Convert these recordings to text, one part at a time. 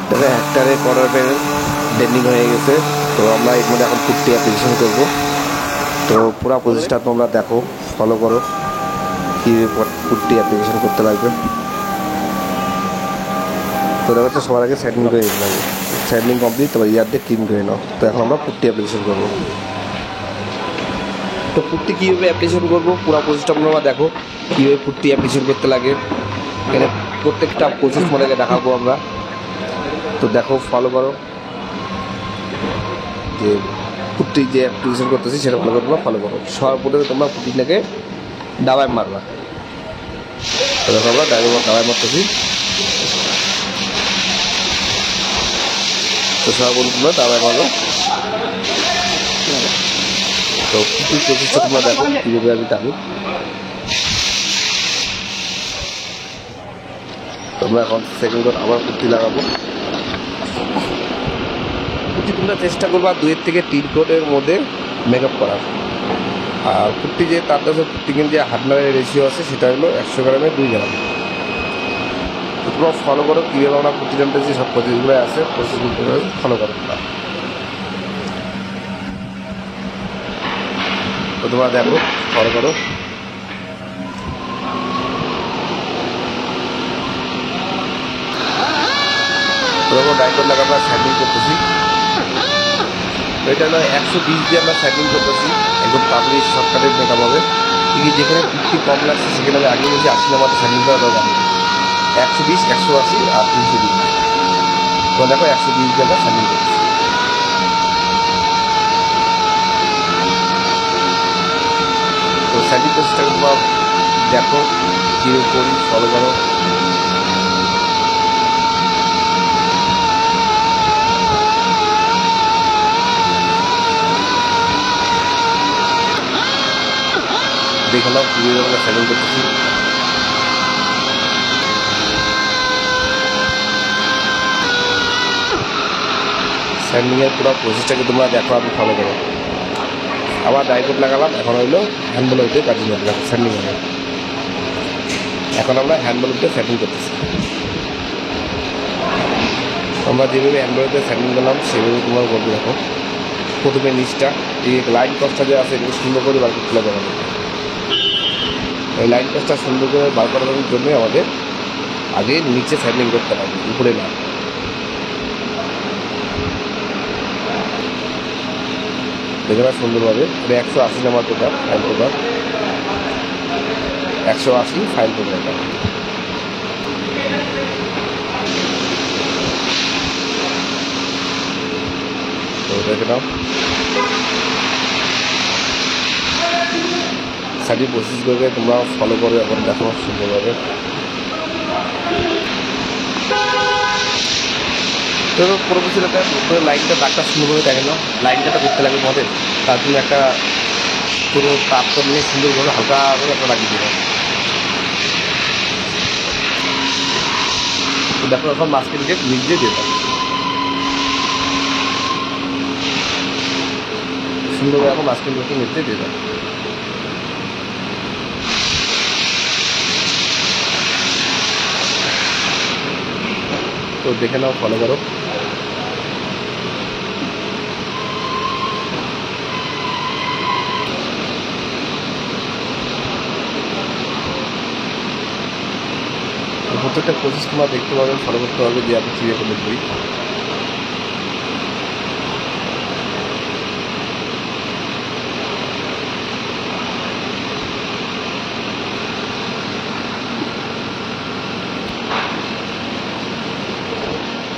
তবে একটারে করার ডেন্ডিং হয়ে গেছে। তো আমরা এর মধ্যে এখন পুট্টি অ্যাপ্লিকেশন করবো। তো পুরো প্রসেসটা তোমরা দেখো, ফলো করো কীভাবে পুট্টি অ্যাপ্লিকেশন করতে লাগবে। তো দেখা যাচ্ছে সবার আগে সেটিং করে নিতে লাগবে। সেটিং কমপ্লিট, তারপর ইয়ার দিয়ে ক্লিন করে নাও। তো এখন আমরা পুট্টি অ্যাপ্লিকেশন করবো। তো পুট্টি কীভাবে অ্যাপ্লিকেশন করবো পুরো প্রসেসটা তোমরা দেখো, কীভাবে পুট্টি অ্যাপ্লিকেশন করতে লাগে। এখানে প্রত্যেকটা প্রসেস মডেলকে দেখাবো আমরা। তো দেখো, ফলো করো, যে পুট্টি যে অ্যাপ্লিকেশন করতেছি সেটা ভালো করে তোমরা ফলো করো। সর্বপ্রথমে তোমরা পুট্টিটাকে দাবায় মারবা। তো দেখো আমরা দাবায় মারতেছি। তো সর্বপ্রথম তোমরা দাবায় মারো। তো পুট্টির প্রসেসটা তোমরা দেখো কীভাবে আমি দাবি। তোমরা এখন সেকেন্ড আবার পুট্টি লাগাবো। পুট্টি তোমরা চেষ্টা করবা 2 থেকে 3 কোটের মধ্যে মেকআপ করার। আর পুট্টি যে তার কাছে পুট্টি কিন্তু যে হার্ডনারের রেশিও আছে সেটা হলো 100 গ্রামে 2 গ্রাম। তো তোমরা ফলো করো কীভাবে আমরা পুট্টি টানতেছি, সব প্রসেসগুলো আছে, প্রসেসগুলো ফলো করো তোমরা। তো তোমরা দেখো, ফলো করো। তোমরা ডাইকট লাগা আমরা সেটিং করতেছি। তো এটা হলো 120 দিয়ে আমরা সেটিং করতেছি, একদম পাবলিশ শর্টকাটের মেকআপ হবে। কিন্তু যেখানে পুট্টি কম লাগছে সেখানে আমি আগে বলছি 80 নাম্বারটা সেটিং করা দরকার। 120, 180 আর 320। তো দেখো 120 দিয়ে আমরা সেটিং করতেছি। তো সেটিং প্রসেসটা তোমরা দেখো কীভাবে করি, ফলো করো। দেখে নাও কীভাবে আমরা সেটিং করতেছি। স্যান্ডিংয়ের পুরো প্রসেসটাকে তোমরা দেখো, আমি ফলো করো। আবার ডাইকট লাগালাম, এখন হইলো হ্যান্ডবল উঠে কাটিং করতে লাগবে স্যান্ডিং হবে। এখন আমরা হ্যান্ডবল উঠে সেটিং করতেছি। আমরা যেভাবে হ্যান্ডবল উঠে সেটিং করলাম সেভাবে তোমরা করতে দেখো। প্রথমে নিচটা এই লাইন কস্টটা যে আছে এগুলো সুন্দর করে বার করতে লাগবে আমাদের। এই লাইন কস্টটা সুন্দর করে বার করার জন্যই আমাদের আগে নিচে সেটিং করতে লাগবে, উপরে না। দেখে না সুন্দরভাবে। এটা 180 number paper, file paper 180 file paper. তো দেখে নাও সাইডে প্রসেস করবে, তোমরা ফলো করে এখন দেখো সুন্দরভাবে। তো প্রফেশনালটা উপরে লাইনটা দাগটা সুন্দরভাবে দেখে নাও। লাইনটা করতে লাগে তোমাদের, তার জন্য একটা পুরো তাপটা নিয়ে সুন্দরভাবে হালকা করে একটা লাগিয়ে দেবে। তো দেখো এখন মাস্কের দিয়ে নিচ দিয়ে দিয়ে দাও সুন্দরভাবে। এখন মাস্কের দিয়ে নিচ দিয়ে দিয়ে দাও। তো দেখে নাও, ফলো করো। প্রত্যেকটা প্রসেস তোমরা দেখতে পাবেন, ফলো করতে হবে যে আমি কীভাবে করলে করি।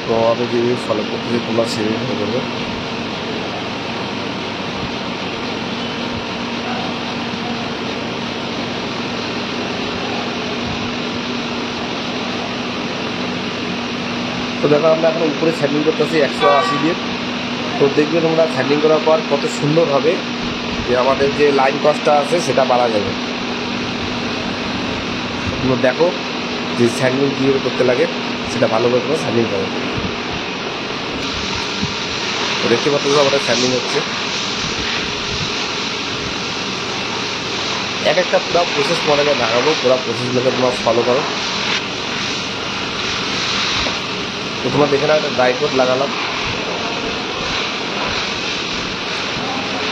তো আমি যেভাবে ফলো করতেছি তোমরা সেভাবে ফলো করবে। তো দেখো আমরা এখন উপরে সেটিং করতেছি 180 দিয়ে। তো দেখবে তোমরা সেটিং করার পর কত সুন্দর হবে, যে আমাদের যে লাইন কস্টটা আছে সেটা বাড়া যাবে। তোমরা দেখো যে সেটিং কীভাবে করতে লাগে সেটা ভালো করে তোমরা সেটিং করো। তো দেখতে পাচ্ছ আমাদের সেটিং হচ্ছে। এক একটা পুরো প্রসেস মডেলে দেখাবো, পুরো প্রসেসগুলোকে তোমরা ফলো করো। তো তোমরা দেখে নাও, একটা ড্রাই কোট লাগালাম।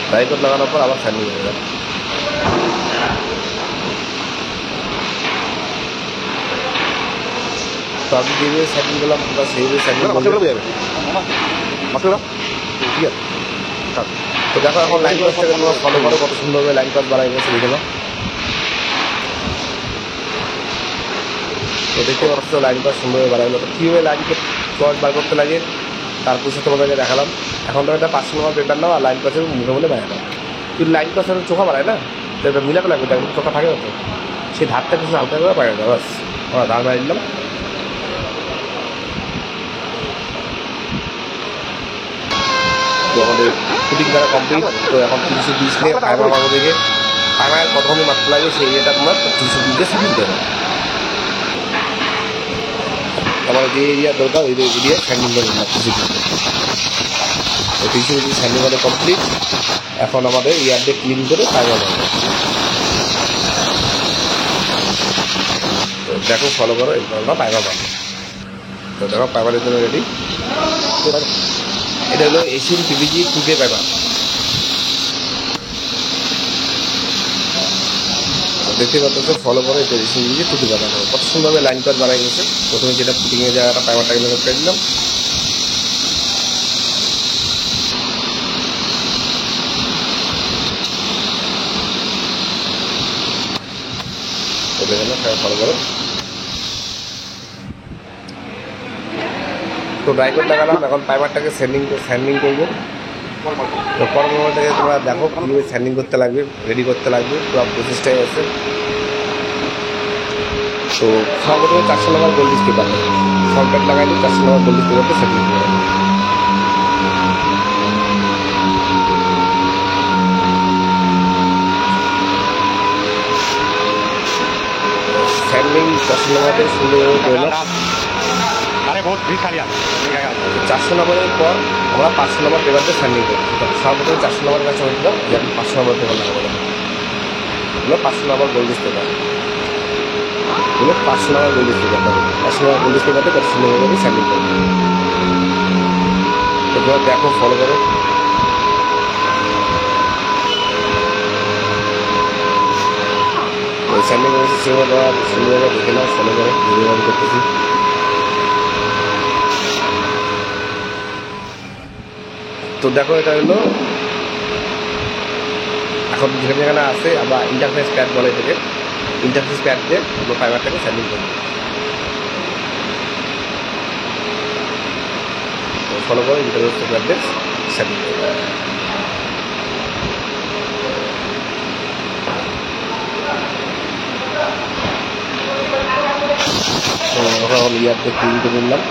ড্রাই কোট লাগানোর পর আবার স্যান্ডিং হয়ে গেল। তো আমি যেভাবে স্যান্ডিং করলাম তোমরা সেইভাবে স্যান্ডিং করবে। ঠিক আছে, তো দেখো এখন লাইন কাজটাকে তোমরা ফলো করো, কত সুন্দরভাবে লাইন কাজ বাড়াই গেছে দেখে নাও। তো দেখতে পাচ্ছ লাইন কাজ সুন্দরভাবে বাড়াই গেলো। তো কীভাবে লাইন কাজ বার করতে লাগে তার প্রসেস তোমাদেরকে দেখালাম। এখন তো একটা 500 নম্বর পেপার নাও আর লাইন কাজের মুখে বলে বাড়াই দাও। কিন্তু লাইন কাজ চোখা বাড়ায় না, তো এটা মিলাতে লাগবে, তাই চোখা থাকে না, তো সেই ধারটা কিছু হালকা করে বাড়াই দাও। বাস আমরা ধার বাড়িয়ে দিলাম। তো আমাদের ফুটিং করা কমপ্লিট। তো এখন 320 নিয়ে ফাইবার মারবো দেখে ফাইবার কতক্ষণ মারতে লাগে সেই এরিয়াটা তোমার 320 দিয়ে সেটিং দেবে। আমার যে এরিয়া দরকার ওই এরিয়া স্যান্ডিং করে দিলাম 320 স্যান্ডিং করে কমপ্লিট। এখন আমাদের ইয়ার দিয়ে ক্লিন করে ফাইবার মারবো। তো দেখো ফলো করো, এরপর আমরা ফাইবার মারবো। তো দেখো ফাইবারের জন্য রেডি। এটা হলো এশিয়ান পিভিজি 2K পাইপার। দেখতে পাচ্ছ ফলো করে এটা এশিয়ান পিভিজি 2K পাইপার। কত সুন্দরভাবে লাইন কাজ বাড়াই গেছে। প্রথমে যেটা ফুটিংয়ের জায়গাটা পাইপারটাকে মেরে করে দিলাম। ফলো করো। তো ড্রাই কোট লাগালাম, এখন পাইপারটাকে স্যান্ডিং করবো। তো পরবর্তীটাকে তোমরা দেখো কীভাবে স্যান্ডিং করতে লাগবে, রেডি করতে লাগবে, পুরো প্রসেসটাই আছে। তো সর্বপ্রথমে 400 নম্বর গোল্ডিস পেপার ফ্রন্ট লাগাই দিই, 400 নম্বর গোল্ডিস পেপারটা স্যান্ডিং করে স্যান্ডিং 400 নম্বরে সুন্দরভাবে করে নাও। 400 নম্বরের পর আমরা 500 নম্বর পেপারতে স্যান্ডিং করি। সর্বপ্রথমে 400 নম্বরের কাছে হয়ে দিলাম, যে আমি 500 নম্বর পেপার লাগাবো। এগুলো 500 নম্বর গোল্ডিস পেপার, এগুলো 500 নম্বর গোল্ডিস পেপার। 500 নম্বর গোল্ডিস পেপারতে কত সুন্দরভাবে স্যান্ডিং করবো। তো তোমরা দেখো ফলো করো। ওই স্যান্ডিং করেছি সেভাবে সুন্দরভাবে দেখে নাও, ফলো করো যেভাবে করতেছি। তো দেখো এটা হলো এখন যেখানে যেখানে আছে আমরা ইন্টারফেস প্যাড বলে থেকে ইন্টারফেস প্যাড দিয়ে আমরা ফাইবারটাকে স্যান্ডিং করি। ফলো করো, ইন্টারফেস প্যাড দিয়ে স্যান্ডিং করি। তো আমরা ইয়ার দিয়ে ক্লিন করে নিলাম।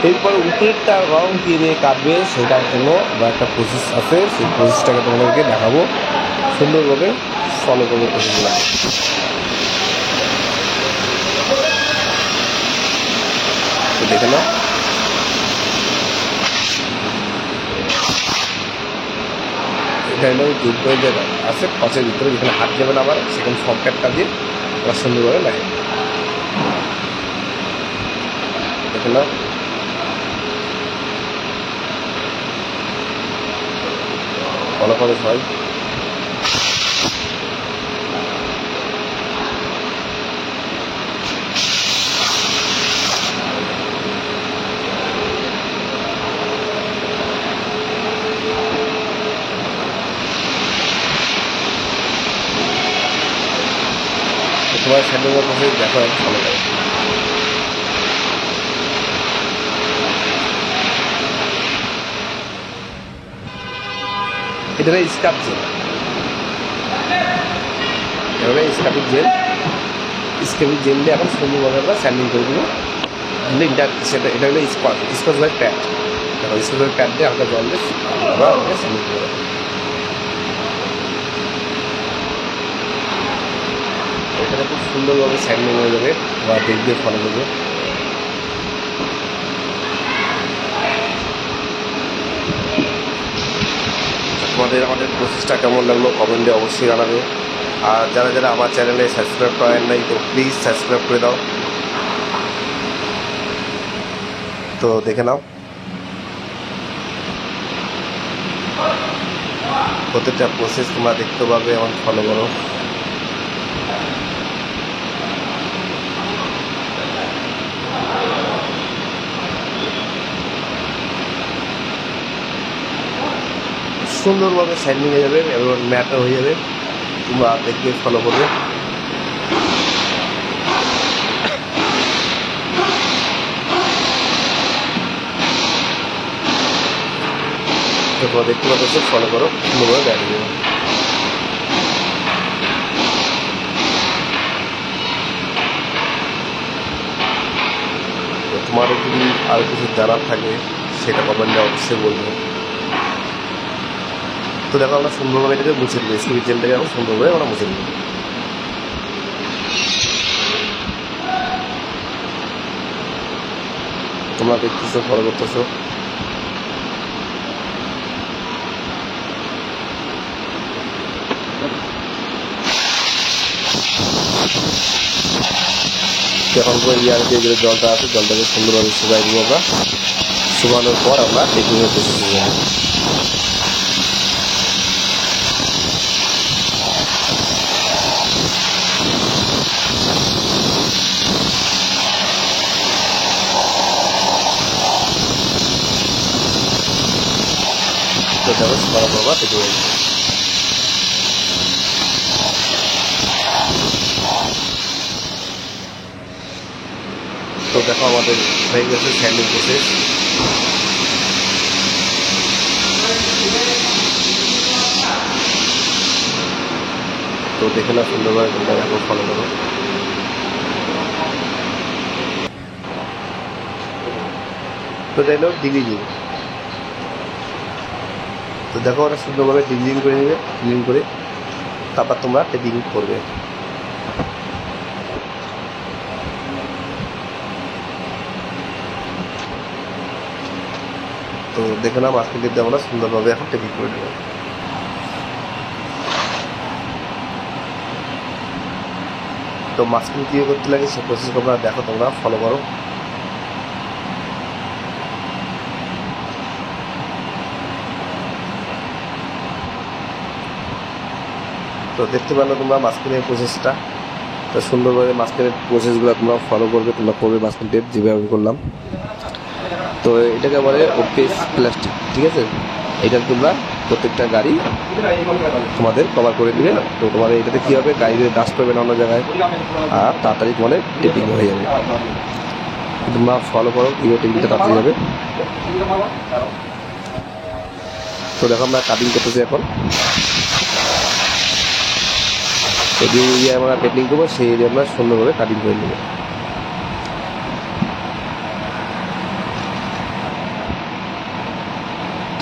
এরপর উপরেরটা রং দিয়ে কাটবে, সেটার জন্য বা একটা প্রসেস আছে, সেই প্রসেসটাকে তোমাদেরকে দেখাবো। সুন্দরভাবে ফলো করবে প্রসেসগুলো। দেখে নাও, এটা হলো যুদ্ধ যেটা আছে কচের ভিতরে, যেখানে হাত যাবে না আবার, সেখানে ফ্রন্টটা দিয়ে ওরা সুন্দরভাবে লাগে। দেখে নাও, ফলো করে সবাই। সবাই স্যান্ডিংয়ের কাছে দেখো, ফলো করে। এটা হলো স্কাপ জেল, এভাবে স্কাপিং জেল, স্কাপিং জেল দিয়ে এখন সুন্দরভাবে আমরা স্যান্ডিং করে দেবো। সেটা এটা হলো স্কচ প্যাড। দেখো স্কচ প্যাড দিয়ে আমরা জল দিয়ে আমরা স্যান্ডিং করে দেবো। এখানে খুব সুন্দরভাবে স্যান্ডিং হয়ে যাবে, বা দেখবে ফলো করবে। আমাদের প্রসেসটা কেমন লাগলো কমেন্টে অবশ্যই জানাবে। আর যারা যারা আমার চ্যানেলে সাবস্ক্রাইব করেন নাই, তো প্লিজ সাবস্ক্রাইব করে দাও। তো দেখে নাও, প্রত্যেকটা প্রসেস তোমরা দেখতে পাবে এবং ফলো করো। সুন্দরভাবে শাইনিং হয়ে যাবে এবং ম্যাটও হয়ে যাবে, তোমরা দেখবে ফলো করবে। তোমরা দেখতে পাচ্ছ, ফলো করো, সুন্দরভাবে দাঁড়িয়ে যাবে। তোমার যদি আর কিছু জানার থাকে সেটা কমেন্টে অবশ্যই বলবে। তো দেখো, আমরা সুন্দরভাবে এটাকে মুছে দেবো, স্কিপের জেলটাকে আমরা সুন্দরভাবে আমরা মুছে দেবো। তোমরা দেখতেছো, ফলো করতেছো। এখন ইয়ার যে জলটা আছে জলটাকে সুন্দরভাবে শুকাই দিব আমরা। শুকানোর পর আমরা টেকিংয়ের প্রসেস নিয়ে যাবো। তো দেখো, শুকানোর পর আমরা টেকিং হয়ে যাবো। তো দেখো, আমাদের হয়ে গেছে স্যান্ডিং প্রসেস। তো দেখে না সুন্দরভাবে তোমরা দেখো, ফলো করো। তো এটা হলো ডিগ্রিজিং। তো দেখো, ওরা সুন্দরভাবে ডিগ্রিজিং করে নেবে, ক্লিন করে তারপর তোমরা টেপিং করবে। তো দেখে নাও, মাস্কিং টেপ দিয়ে আমরা সুন্দরভাবে এখন টেপিং করে নেব। তো মাস্কিং কীভাবে করতে লাগে সে প্রসেস তোমরা দেখো, তোমরা ফলো করো। তো দেখতে পেলো তোমরা মাস্কিংয়ের প্রসেসটা। তো সুন্দরভাবে মাস্কিংয়ের প্রসেসগুলো তোমরা ফলো করবে, তোমরা করবে মাস্কিং টেপ যেভাবে করলাম। তো এটাকে বলে ওপিস প্লাস্টিক, ঠিক আছে। এটা তোমরা প্রত্যেকটা গাড়ি তোমাদের কভার করে দিবে। তো তোমাদের এটাতে কী হবে, গাড়িতে ডাস্ট পাবে না অন্য জায়গায়, আর তাড়াতাড়ি তোমাদের টেপিং হয়ে যাবে। তোমরা ফলো করো কীভাবে টেপিংটা তাড়াতাড়ি যাবে। তো দেখো, আমরা কাটিং করতেছি এখন। তো যে এরিয়া আমরা টেপিং করবো সেই এরিয়া আমরা সুন্দরভাবে কাটিং করে নেব।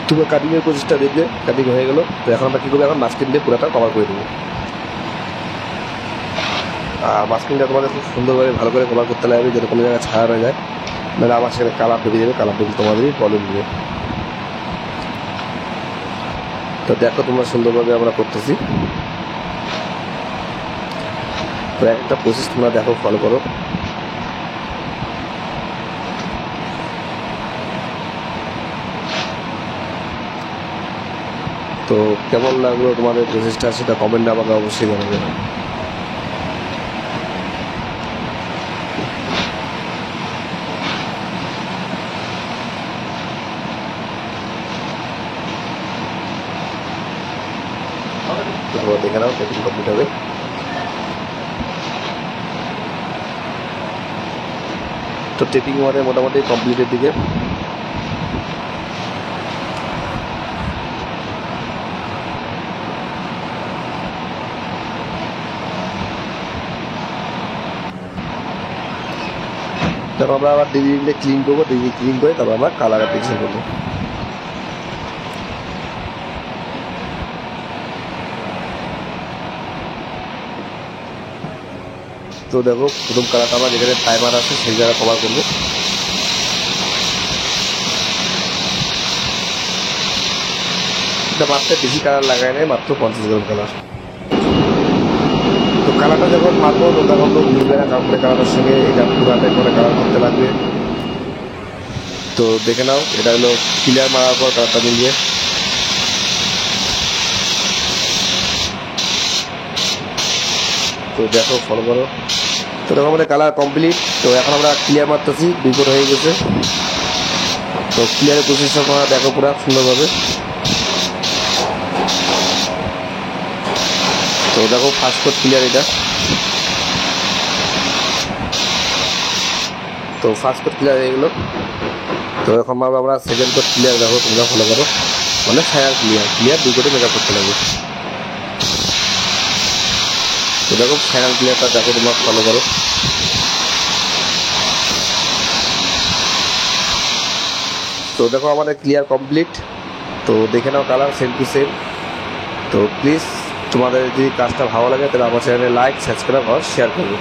তোমরা কাটিংয়ের প্রসেসটা দেখবে, কাটিং হয়ে গেলো। তো এখন আমরা কী করবো, এখন মাস্কিং দিয়ে পুরোটা কভার করে দেবো। আর মাস্কিংটা তোমাদের খুব সুন্দরভাবে ভালো করে কভার করতে লাগবে, যাতে কোনো জায়গায় ছাড়া না যায়, মানে আমার সেখানে কালার ঢুকে যাবে, কালার ঢুকে তোমাদেরই প্রবলেম দেবে। তো দেখো, তোমরা সুন্দরভাবে আমরা করতেছি। তো একটা প্রসেস তোমরা দেখো, ফলো করো। তো কেমন লাগলো তোমাদের প্রসেসটা সেটা কমেন্টে আমাকে অবশ্যই জানাবে। তো তোমরা দেখে নাও, টেপিং কমপ্লিট হবে। তো টেপিং আমাদের মোটামুটি কমপ্লিটের দিকে। তারপর আমরা আবার ডিগ্রিটা ক্লিন করবো, ডিগ্রি ক্লিন করে তারপর আমরা কালার অ্যাপ্লিকেশন করবো। তো দেখো, প্রথম কালারটা আমরা যেখানে টাইমার আছে সেই জায়গায় কভার করবো। এটা মাত্র বেশি কালার লাগায় নেয়, মাত্র 50 গ্রাম কালার। তো কালারটা যখন মারবো তখন তো মিলবে না, কাপড়ের কালারের সঙ্গে এটা পুরাটাই করে কালার করতে লাগবে। তো দেখে নাও, এটা হলো ক্লিয়ার মারার পর কালারটা মিলিয়ে। তো দেখো, ফলো করো। তো দেখো আমাদের কালার কমপ্লিট। তো এখন আমরা ক্লিয়ার মারতেছি, 2 কোট হয়ে গেছে। তো ক্লিয়ারের প্রসেসটা তোমরা দেখো পুরো সুন্দরভাবে। তো দেখো ফার্স্ট কোট ক্লিয়ার এটা। তো ফার্স্ট কোট ক্লিয়ার হয়ে গেলো। তো এখন আমরা সেকেন্ড কোট ক্লিয়ার, দেখো তোমরা ফলো করো, মানে ফায়ার ক্লিয়ার 2 কোটে মেকআপ করতে লাগবে। তো দেখো ফাইনাল ক্লিয়ারটা দেখো, তোমরা ফলো করো। তো দেখো আমাদের ক্লিয়ার কমপ্লিট। তো দেখে নাও কালার সেম টু সেম। তো প্লিজ তোমাদের যদি কাজটা ভালো লাগে তাহলে আমার চ্যানেলে লাইক, সাবস্ক্রাইব আর শেয়ার করবে।